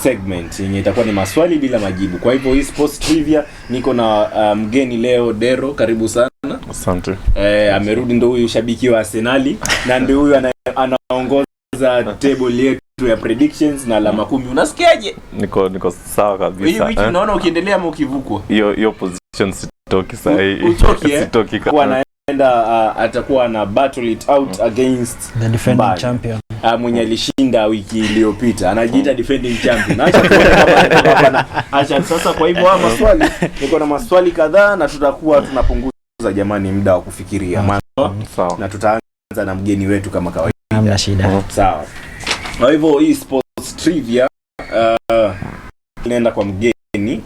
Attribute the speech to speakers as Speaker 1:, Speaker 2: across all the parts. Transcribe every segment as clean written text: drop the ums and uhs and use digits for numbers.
Speaker 1: segment yenye itakuwa ni maswali bila majibu. Kwa hivyo hii sports trivia niko na mgeni leo Dero, karibu sana.
Speaker 2: Asante.
Speaker 1: Amerudi, ndo huyu shabiki wa Arsenal na ndio huyu anaongoza table yetu ya predictions na alama 10. Unasikiaje?
Speaker 2: Niko sawa kabisa.
Speaker 1: Hii wiki unaona ukiendelea ama ukivukwa?
Speaker 2: Hiyo position sitoki sasa hii.
Speaker 1: Sitoki kwa atakuwa na battle it out against
Speaker 3: the defending champion.
Speaker 1: Mwenye alishinda wiki iliyopita. Anajiita defending champion. Acha sasa, kwa hivyo maswali, niko na maswali kadhaa na tutakuwa tunapunguza jamani muda wa kufikiria.
Speaker 2: Sawa.
Speaker 1: Na tutaanza na mgeni wetu kama kawaida.
Speaker 3: Hamna shida.
Speaker 1: Sawa. Kwa hivyo hii sports trivia inaenda kwa mgeni.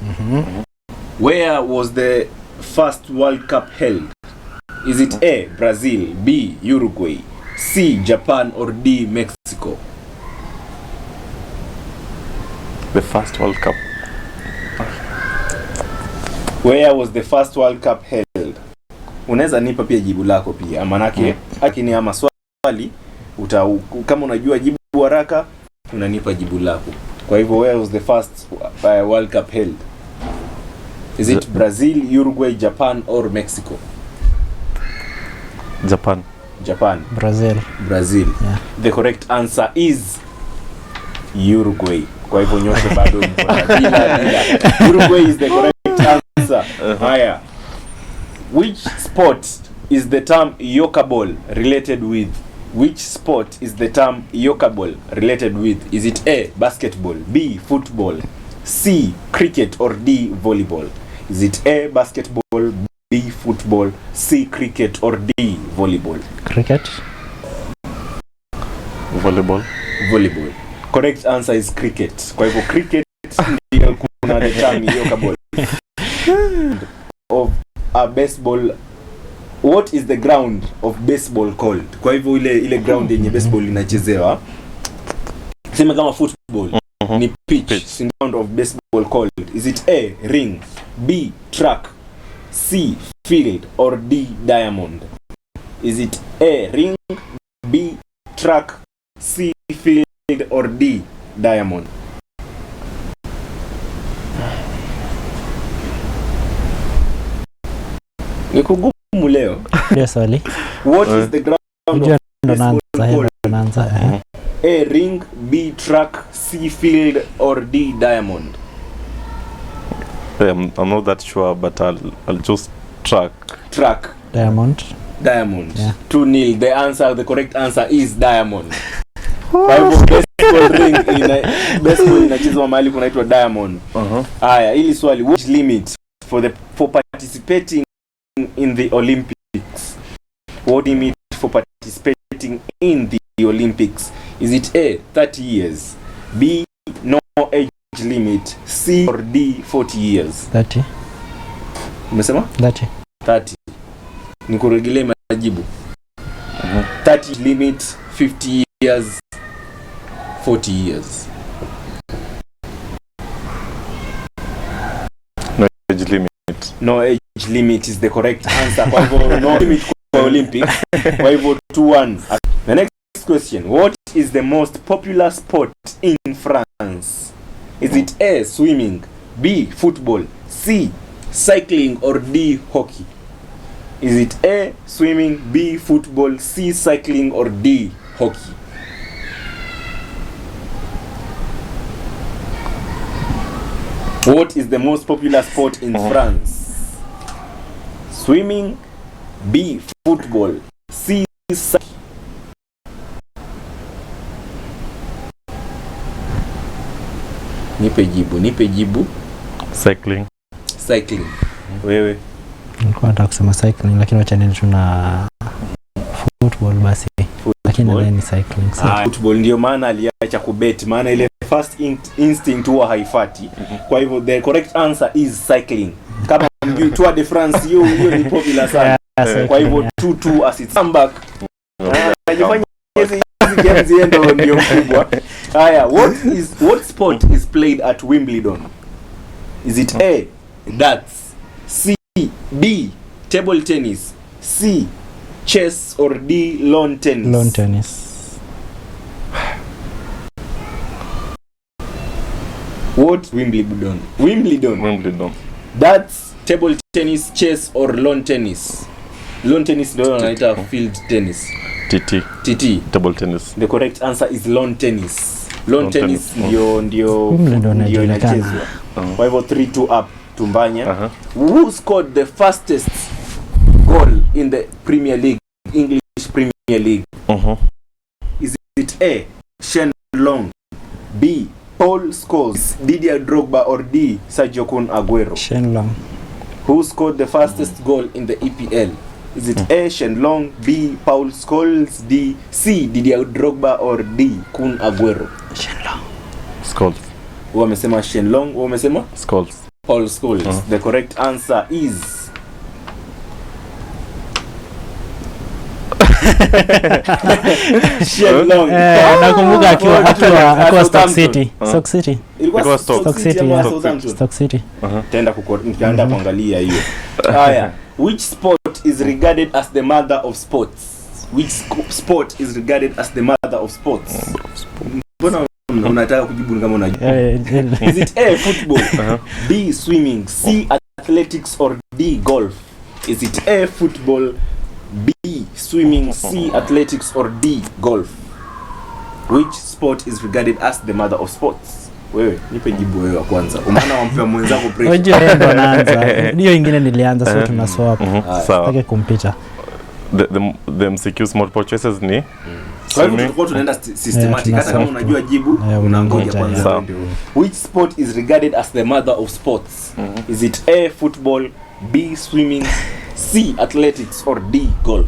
Speaker 1: Where was the first World Cup held? Is it A, Brazil, B, Uruguay, C, Japan, or D, Mexico?
Speaker 2: The first World Cup.
Speaker 1: Where was the first World Cup held? Unaweza nipa pia jibu lako pia. Manake akini ama swali kama unajua jibu haraka unanipa jibu lako. Kwa hivyo where was the first World Cup held? Is it Brazil, Uruguay, Japan, or Mexico? Japan. Brazil.
Speaker 3: Yeah.
Speaker 1: The correct answer is Uruguay. Kwa hivyo nyote bado bila. Uruguay is the correct answer. Haya. Which sport is the term yoka ball related with? Which sport is the term yoka ball related with? Is it A, basketball, B, football, C, cricket, or D, volleyball? Is it A, basketball, B, football, C, cricket, or D, volleyball?
Speaker 3: Cricket.
Speaker 2: Volleyball.
Speaker 1: Correct answer is cricket. Kwa hivyo cricket ndio kuna the term yoka ball. Of a baseball, what is the ground of baseball called? Kwa hivyo ile ground yenye baseball inachezewa, sema kama football ni pitch. Ground of baseball called, is it A, ring, B, track, C, field, or D, diamond? Is it A, ring, B, track, C, field, or D, diamond? Nikugumu leo.
Speaker 3: Yes, Ali.
Speaker 1: What is the ground of baseball called? A, ring, B, track, C, field, or D, diamond?
Speaker 2: I'm not that sure, but I'll just track.
Speaker 3: Diamond.
Speaker 1: Yeah. 2-0. The correct answer is diamond. Kwa hivyo baseball ring baseball inachezwa mahali kunaitwa diamond. Haya, hili swali, which limit for participating in the Olympics? What limit for participating in the Olympics? Is it A, 30 years, B, no age limit, C, or D, 40 years?
Speaker 3: 30.
Speaker 1: Umesema? 30. Nikuregelee majibu. 30 limit, 50 years, 40 years. No age limit is the correct answer. Kwa hivyo no limit kwa Olympics. Kwa hivyo 2-1. The next question, what is the most popular sport in France? Is it A, swimming, B, football, C, cycling, or D, hockey? Is it A, swimming, B, football, C, cycling, or D, hockey? What is the most popular sport in France? Swimming, B, football, C, cycling. Nipe jibu.
Speaker 2: Cycling.
Speaker 1: Wewe?
Speaker 3: Nilikuwa nataka kusema cycling lakini wacha nini tuna football basi. Lakini ndio ni cycling.
Speaker 1: Football ndio maana aliacha kubet, maana ile first instinct huwa haifati. Kwa hivyo the correct answer is cycling. Kama mjui Tour de France hiyo ni popular sana. Kwa hivyo 2-2 as it's come back. Anajifanya hizi games ndio kubwa. Haya, what sport is played at Wimbledon? Is it A, darts, C, D, table tennis, C, chess, or D, lawn tennis?
Speaker 3: Lawn tennis.
Speaker 1: What? Wimbledon. That's table tennis, chess or lawn tennis. Lawn tennis ndio wanaita field tennis. TT.
Speaker 2: Table tennis.
Speaker 1: The correct answer is lawn tennis. Lawn tennis ndio inachezwa. Kwa hivyo 3-2 up Tumbanya. Who scored the fastest goal in the Premier League, English Premier League? Is it A, Shen Long, B, Paul Scholes, Didier Drogba or D, Sergio Kun Aguero?
Speaker 3: Shen Long.
Speaker 1: Who scored the fastest goal in the EPL? Is it A, Shen Long, B, Paul Scholes, D, C, Didier Drogba or D, Kun Aguero?
Speaker 3: Shen Long.
Speaker 2: Scholes.
Speaker 1: Wamesema Shen Long, wamesema
Speaker 2: Scholes.
Speaker 1: Paul Scholes. The correct answer is Shen Long.
Speaker 3: Nakumbuka akiwa Stoke City.
Speaker 1: Ilikuwa Stoke City. Tenda kuangalia hiyo. Haya, which sport is regarded as the mother of sports? Which sport is regarded as the mother of sports? Mbona unataka kujibu kama unajua? Is it A, football, B, swimming, C, athletics or D, golf? Is it A, football, B, swimming, C, athletics or D, golf? Which sport is regarded as the mother of sports? Wewe nipe jibu wewe kwanza. Umaana wampea mwenzako pressure.
Speaker 3: Unajua yeye ndo anaanza. Hiyo nyingine nilianza sio tunaswap. Sitaki kumpita.
Speaker 2: The MCQs multiple choices ni
Speaker 1: kwa hivyo tulikuwa tunaenda systematic hata kama unajua jibu unangoja kwanza. Which sport is regarded as the mother of sports? Is it A, football, B, swimming, C, athletics or D, golf?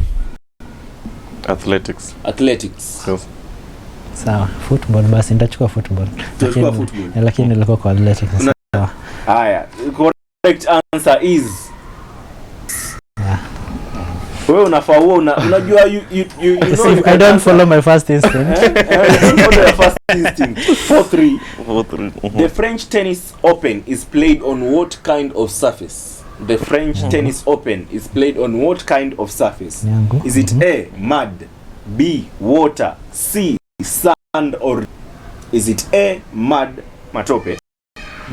Speaker 2: Athletics.
Speaker 1: Yes.
Speaker 3: Sawa, football basi nitachukua football. Lakini nilikuwa kwa athletics. Sawa.
Speaker 1: Haya, correct answer is wewe unafaa unajua you know
Speaker 3: I don't follow my first instinct.
Speaker 1: Your first instinct. 4-3. The French Tennis Open is played on what kind of surface? The French Tennis Open is played on what kind of surface? Is it A, mud, B, water, C, sand or is it A, mud, matope,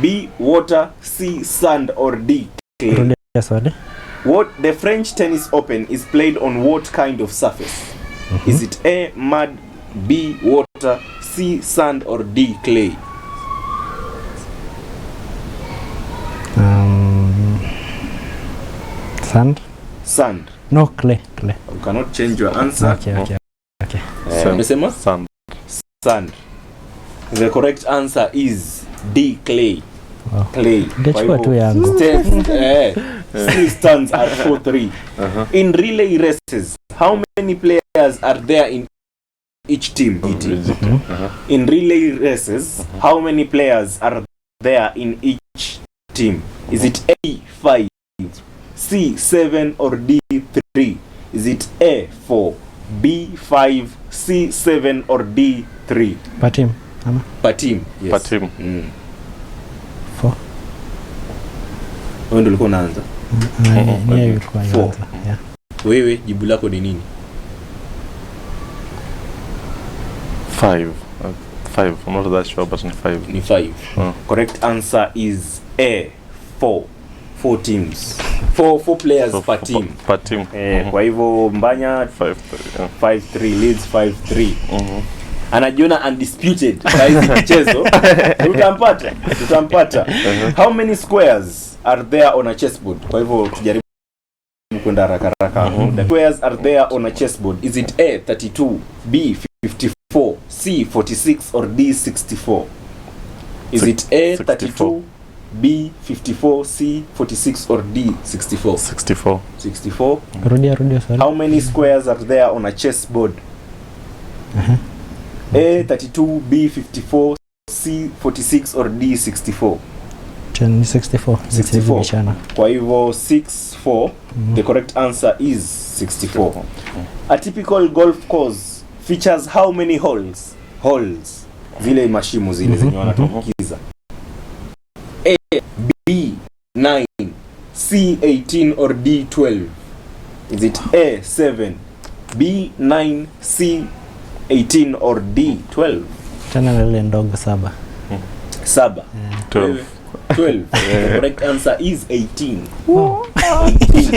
Speaker 1: B, water, C, sand or D, clay? What the French Tennis Open is played on what kind of surface? Is it A, mud, B, water, C, sand or D, clay? Sand.
Speaker 3: No, clay.
Speaker 1: You cannot change your answer.
Speaker 3: Okay.
Speaker 1: Sand. The correct answer is D, clay. Clay.
Speaker 3: Ndachukua tu yangu.
Speaker 1: Still stands at 4-3. In relay races, how many players are there in each team? In relay races, how many players are there in each team? Is it A, 5, C, 7 or D, 3? Is it A, 4, B, 5, C, 7 or D, 3?
Speaker 3: Per team.
Speaker 1: Yes.
Speaker 2: Per team.
Speaker 3: 4.
Speaker 1: Wewe ndio ulikuwa unaanza.
Speaker 3: Yeah.
Speaker 1: Wewe jibu lako ni nini?
Speaker 2: 5. I'm not that sure but 5.
Speaker 1: Ni 5. Correct answer is A, 4. 4 teams. 4 players per team. Kwa hivyo Mbanya 5-3 leads 5-3. Anajiona undisputed kwa hizi mchezo. Tutampata. How many squares are there on a chessboard? Kwa hivyo tujaribu kwenda haraka. The squares are there on a chessboard. Is it A, 32, B, 54, C, 46 or D, 64? Is it A, 32, B, 54, C, 46 or D, 64? 64.
Speaker 3: Rudia, sorry.
Speaker 1: How many squares are there on a chessboard? A, 32, B, 54, C, 46 or D, 64?
Speaker 3: 64.
Speaker 1: Kwa hivyo 64. The correct answer is 64. A typical golf course features how many holes? Zile mashimo zile zenye wanatumbukiza. A, B, 9, C, 18 or D, 12? Is it A, 7, B, 9, C, 18 or D, 12?
Speaker 3: Tena lele ndogo 7.
Speaker 1: Saba.
Speaker 2: 12.
Speaker 1: 12. The correct answer is 18. 18.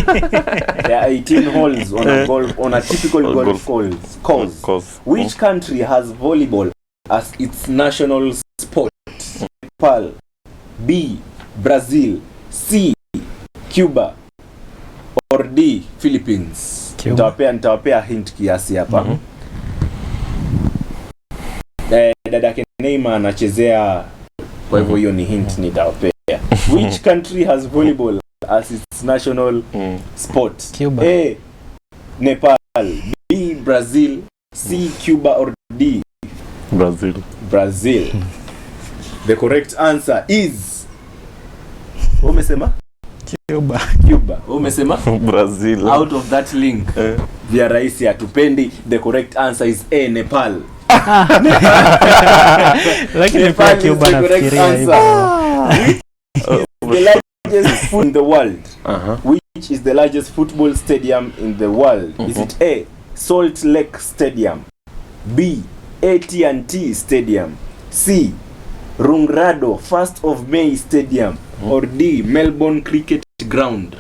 Speaker 1: There are 18 holes on a typical golf course. Which country has volleyball as its national sport? Nepal, B, Brazil, C, Cuba, or D, Philippines? Nitawapea hint kiasi hapa. Dada Neymar anachezea, kwa hivyo hiyo ni hint nitawapea. Which country has volleyball as its national sport?
Speaker 3: Cuba.
Speaker 1: A, Nepal, B, Brazil, C, Cuba, or D, Brazil. The correct answer is, umesema Cuba. Umesema
Speaker 2: Brazil.
Speaker 1: Out of that link vya raisi atupendi. The correct answer is A, Nepal.
Speaker 3: Lakini
Speaker 1: Nepal is
Speaker 3: Cuba
Speaker 1: the correct answer. The largest foot in the world. Which is the largest football stadium in the world? Is it A, Salt Lake Stadium, B, AT&T Stadium, C, Rungrado 1st of May Stadium, or D, Melbourne Cricket Ground?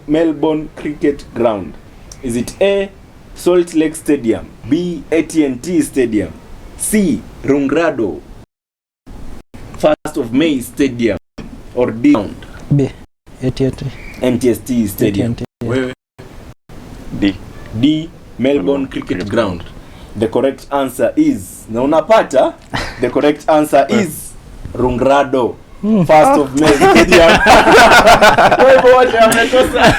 Speaker 1: Melbourne Cricket Ground. Is it A, Salt Lake Stadium, B, AT&T Stadium, C, Rungrado 1st of May Stadium, or D, ground?
Speaker 3: B, AT&T
Speaker 1: MTST Stadium. Wewe D, Melbourne Cricket Ground. The correct answer is, na unapata, the correct answer is Rungrado 1st of May Stadium. Wewe wote wamekosa.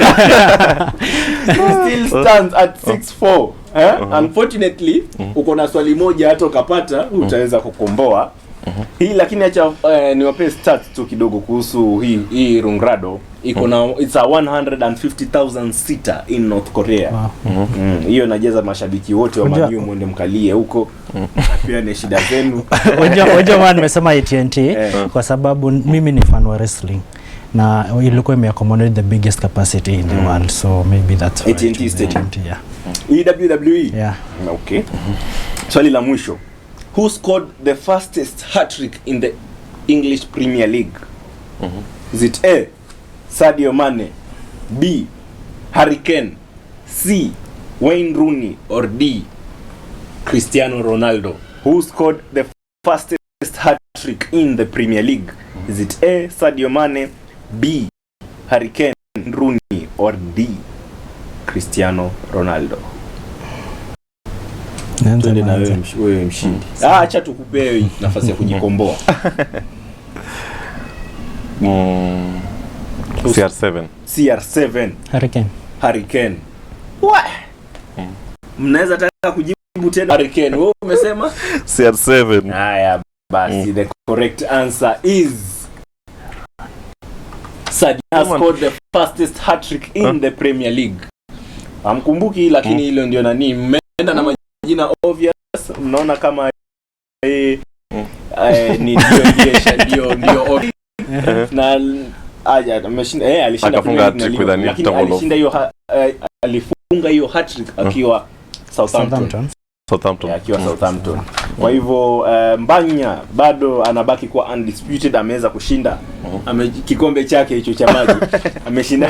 Speaker 1: Still stands at 6-4. Unfortunately, uko na swali moja hata ukapata utaweza kukomboa. Hii lakini acha niwape stats tu kidogo kuhusu hii Rungrado. Iko na it's a 150,000 seater in North Korea. Hiyo inajaza mashabiki wote wa Man U mwende mkalie huko. Pia ni shida zenu.
Speaker 3: Unajua maana nimesema AT&T kwa sababu mimi ni fan wa wrestling na ilikuwa imeaccommodate the biggest capacity in the world, so maybe that's
Speaker 1: AT&T Stadium.
Speaker 3: Yeah.
Speaker 1: WWE.
Speaker 3: Yeah.
Speaker 1: Okay. Swali la mwisho. Who scored the fastest hat-trick in the English Premier League? Is it A, Sadio Mane, B, Harry Kane, C, Wayne Rooney, or D, Cristiano Ronaldo? Who scored the fastest hat-trick in the Premier League? Is it A, Sadio Mane, B, Harry Kane, Rooney, or D, Cristiano Ronaldo? Twende na wewe mshindi. Acha tukupee nafasi ya kujikomboa. CR7. Harry Kane. Mnaweza taka kujibu tena Harry Kane. Wewe umesema
Speaker 2: CR7.
Speaker 1: Haya basi, the correct answer is Sadio scored the fastest hat-trick in the Premier League. Amkumbuki lakini hilo ndio nani mmeenda na majina obvious. Mnaona kama ni ndio na ameshinda alishinda alishinda hiyo alifunga hiyo hat-trick akiwa Southampton. Akiwa Southampton. Kwa hivyo Mbanya bado anabaki kuwa undisputed, ameweza kushinda kikombe chake hicho cha maji. Ameshinda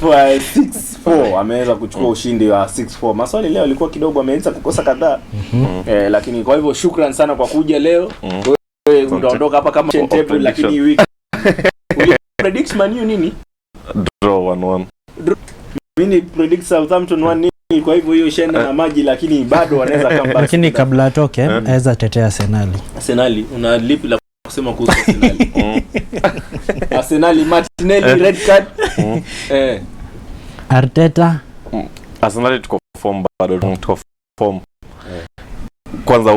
Speaker 1: 6-4, ameweza kuchukua ushindi wa 6-4. Maswali leo alikuwa kidogo ameanza kukosa kadhaa. Lakini kwa hivyo shukran sana kwa kuja leo. Wewe unaondoka hapa kama table, lakini wiki predict Man U nini?
Speaker 2: Draw 1-1.
Speaker 1: Mimi predict Southampton 1-0. Kwa hivyo hiyo shena na maji, lakini bado wanaweza comeback.
Speaker 3: Lakini kabla atoke aweza tetea Arsenal. Una lipi la kusema kuhusu Arsenal? Arsenal Martinelli red card. Arteta
Speaker 2: Arsenal tuko form bado, tuko form. Kwanza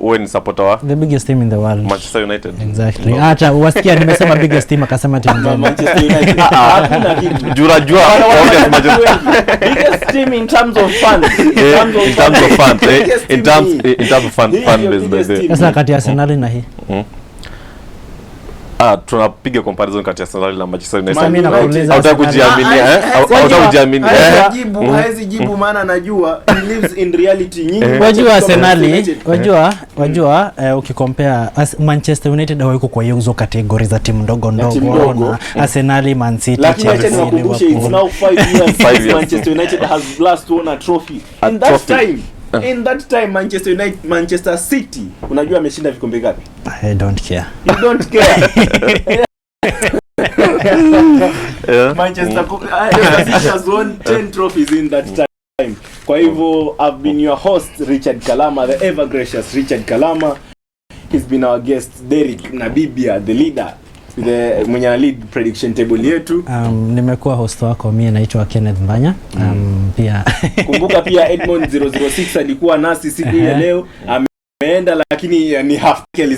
Speaker 2: when supporter wa
Speaker 3: the biggest team in the world,
Speaker 2: Manchester United.
Speaker 3: Exactly. Acha wasikia nimesema biggest team akasema team gani?
Speaker 1: Manchester United. Hakuna kitu.
Speaker 2: Jurajua
Speaker 1: biggest team in terms of fans.
Speaker 2: In terms of fan base.
Speaker 3: Sasa kati ya Arsenal na hii
Speaker 2: tunapiga comparison kati ya Arsenal na Manchester United.
Speaker 3: Mimi nakuuliza
Speaker 2: hata kujiamini
Speaker 3: hata
Speaker 1: kujiamini haezi jibu maana najua he lives in reality nyingi.
Speaker 3: Wajua Arsenal, wajua ukikompare Manchester United hawako kwa hizo category za timu ndogo na Arsenal, Man City, Chelsea,
Speaker 1: Liverpool. It's now 5 years Manchester United has last won a trophy. In that time Manchester City unajua ameshinda vikombe gapi?
Speaker 3: I don't care.
Speaker 1: You don't care. Manchester City has won 10 trophies in that time. Kwa hivyo I've been your host Richard Kalama, the ever gracious Richard Kalama. He's been our guest Derek Nabibia, the leader, the mwenye lead prediction table yetu.
Speaker 3: Nimekuwa host wako, mimi naitwa Kenneth Mbanya. Pia
Speaker 1: kumbuka pia Edmond 006 alikuwa nasi siku ya leo, ameenda lakini ni half kelly.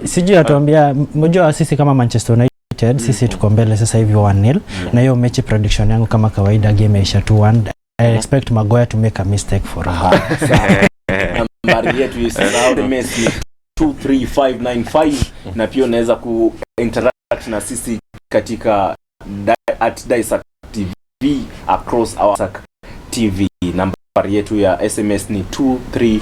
Speaker 3: Sijui atuambia, mjua sisi kama Manchester United sisi tuko mbele sasa hivi 1-0 na hiyo mechi prediction yangu kama kawaida game isha 2-1. I expect Maguire to make a mistake for us.
Speaker 1: Nambari yetu isisahau the Messi 23595 na pia unaweza ku interact na sisi katika @Daisak TV across our TV. Nambari yetu ya SMS ni 23595.